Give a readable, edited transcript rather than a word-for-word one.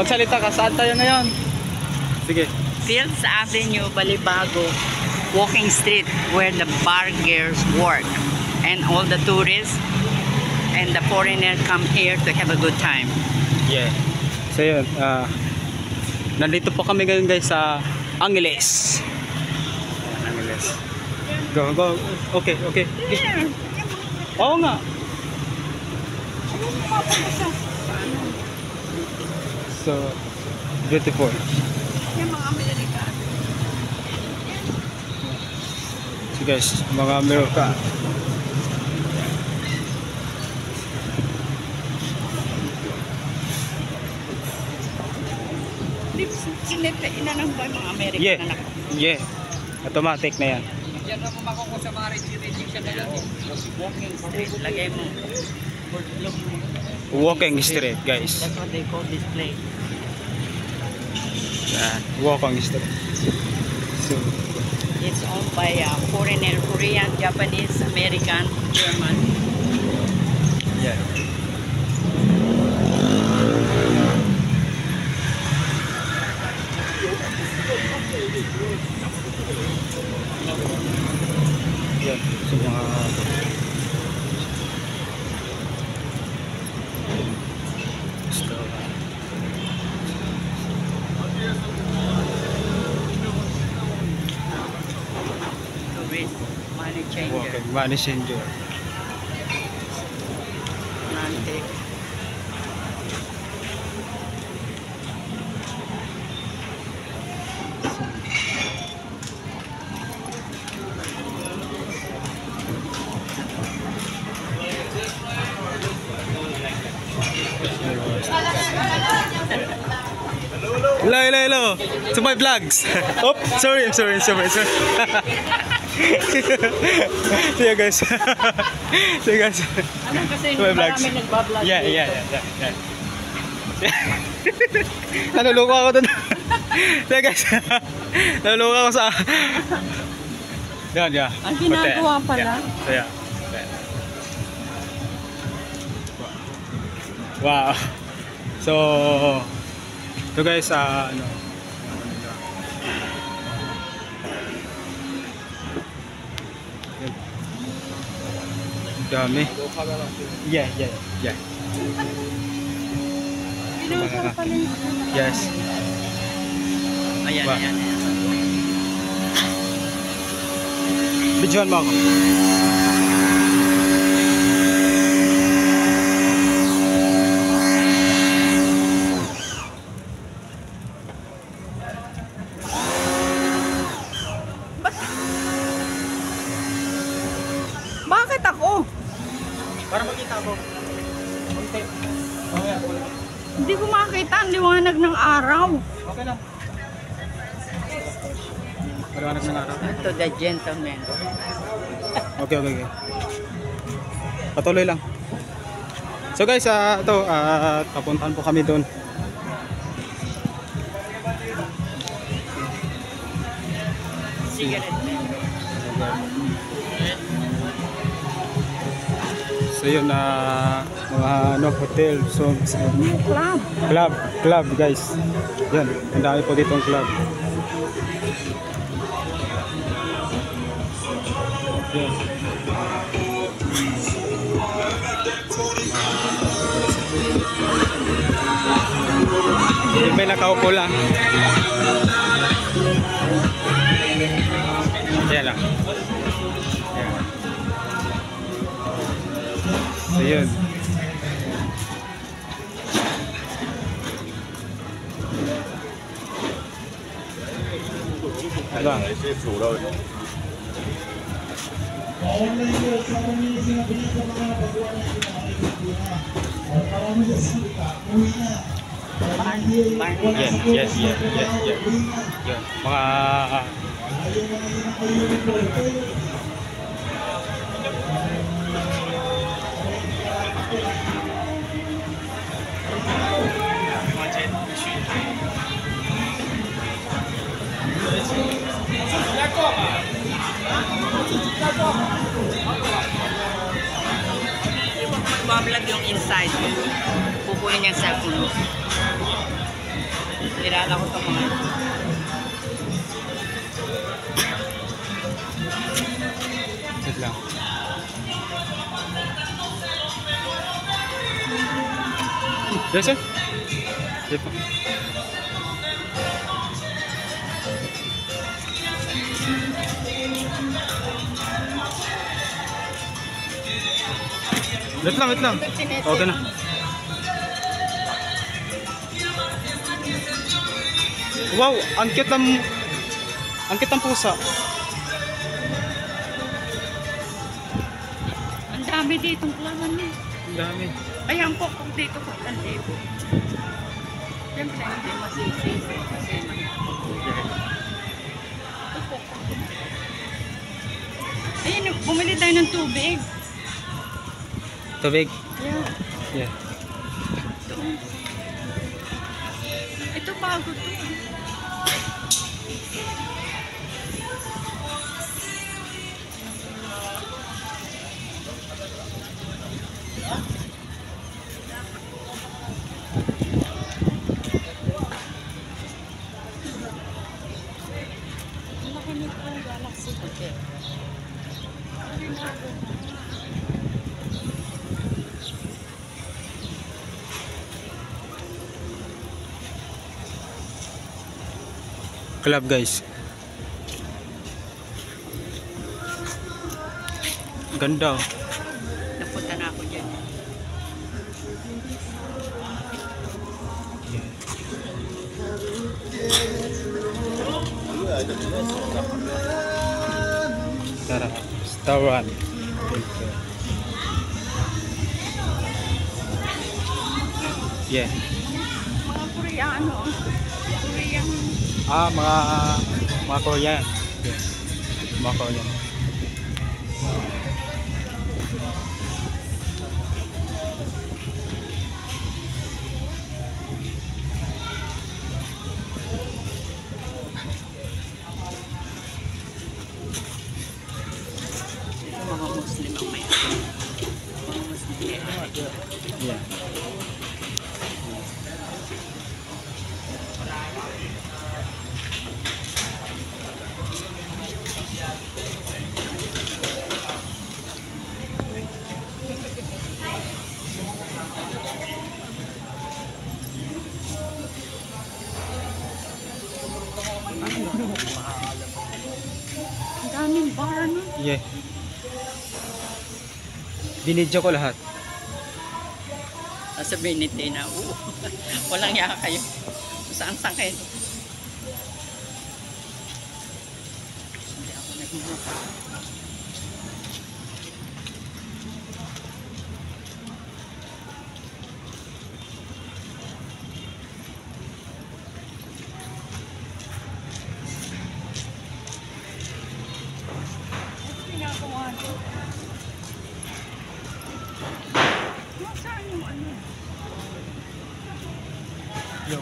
Magsalita ka, saan tayo ngayon? Sige. Fields Avenue, Balibago, walking street where the bar girls work and all the tourists and the foreigners come here to have a good time. Yeah. So yun, nandito po kami ngayon guys sa Angeles. Angeles. Go, go. Okay, okay. Oo nga. So, beautiful. Yung mga Amerika. So guys, mga Amerika. Inanong ba yung mga Amerika Yeah, na naka? yeah. Automatic na yan. Yan naman makukuha sa mga rejection na lang. Walking street, lagay mo. Walking street guys. That's what they call this place. Yan, walking street. So, It's owned by foreigner, Korean, Japanese, American, German. yeah. Yan, so mga Tourist, money changer. walking money changer. Nante. Hello, hello, hello. To my vlogs. Oh, sorry. See you guys. See you guys. Ano kasi To my vlogs. marami nagbablog. Yeah. Naluloko ako dun. See you guys. Naluloko ako sa... Yan. Ang ginagawa pala. Yeah. Wow. So guys, ano, dami. Yeah. Ginagawa pala yung... Yes. Ayan, Wow. ayan. Bidyohan mo ako. Bakit ako? Para makita ko. Okay. Okay. Hindi ko makita ang liwanag ng araw. Okay lang. Maliwanag ng araw. Ito, the gentleman. Okay. Patuloy lang. So guys, ito, papuntahan po kami doon. Cigarette. So yun, mga ano, hotel, so, club guys. Yan, ang dami po ditong club. Yan. May nakaupo lang. Yan lang. Yan. So yun. Diba? Yes. Yan. Mga Magbablog yung inside. Kukunin yung cellphone mo. Kilala ko itong mga ito. Wait lang. Yes, sir? Yes, po. Wait lang, wait lang. Okay na. Wow, ang cute ng pusa. Ang dami ditong klaman eh. Ang dami. Ayan po, kung dito ko ang dito. Siyempre, hindi masisi. Kasi ito po. Ayun, bumili tayo ng tubig. Tubig. Yeah. Yeah. Ito bago to. Ang laki nito ang Galaxy Hotel. Club, guys. Ganda. Napunta na ako dyan. Tara. Star One. Yeah. Mga Koreano. Korean. Ah, mga Korean. Yeah. Mga Korean. Mga Muslim ang may mga Muslim. Yeah. Ang daming bar, no? Yeah. Binidyo ko lahat. Nasa Benite na. Walang yaka kayo. Saan kayo? Hindi ako nagmumukha. Ginagawa niyo? Nasaan yung ano? Yo.